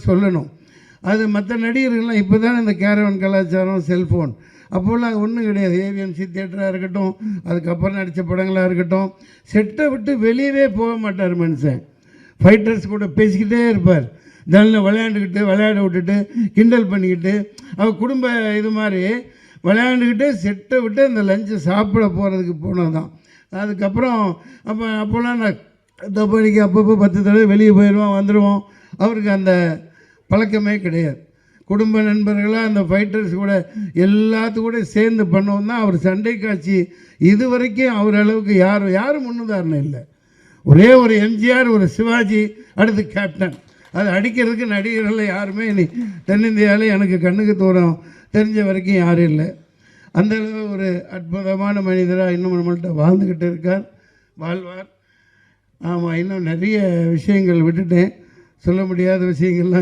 சொல்லணும். அது மற்ற நடிகர்கள்லாம் இப்போ தானே இந்த கேரவன் கலாச்சாரம், செல்ஃபோன், அப்போல்லாம் ஒன்றும் கிடையாது. ஏவிஎம்சி தியேட்டராக இருக்கட்டும், அதுக்கப்புறம் நடித்த படங்களாக இருக்கட்டும், செட்டை விட்டு வெளியவே போக மாட்டார் மனுஷன். ஃபைட்டர்ஸ் கூட பேசிக்கிட்டே இருப்பார். ஜன்னலில் விளையாட விட்டுட்டு கிண்டல் பண்ணிக்கிட்டு, அவர் குடும்ப இது மாதிரி விளையாண்டுக்கிட்டு செட்டை விட்டு அந்த லஞ்சை சாப்பிட போகிறதுக்கு போனது தான். அதுக்கப்புறம் அப்போல்லாம் நான் தப்படிக்கு அப்பப்போ 10 தடவை வெளியே போயிடுவோம், வந்துடுவோம். அவருக்கு அந்த பழக்கமே கிடையாது. குடும்ப நண்பர்களாக அந்த ஃபைட்டர்ஸ் கூட எல்லாத்து கூட சேர்ந்து பண்ணவும் தான் அவர் சண்டை காட்சி இது வரைக்கும் அவர் அளவுக்கு யாரும் முன்னுதாரணம் இல்லை. ஒரே ஒரு எம்ஜிஆர், ஒரு சிவாஜி, அடுத்து கேப்டன். அது அடிக்கிறதுக்கு நடிகர்கள் யாருமே இனி தென்னிந்தியாவில் எனக்கு கண்ணுக்கு தூரம் தெரிஞ்ச வரைக்கும் யாரும் இல்லை. அந்தளவு ஒரு அற்புதமான மனிதராக இன்னும் நம்மள்கிட்ட வாழ்ந்துக்கிட்டு இருக்கார், வாழ்வார். ஆமாம், இன்னும் நிறைய விஷயங்கள் விட்டுட்டேன், சொல்ல முடியாத விஷயங்கள்லாம்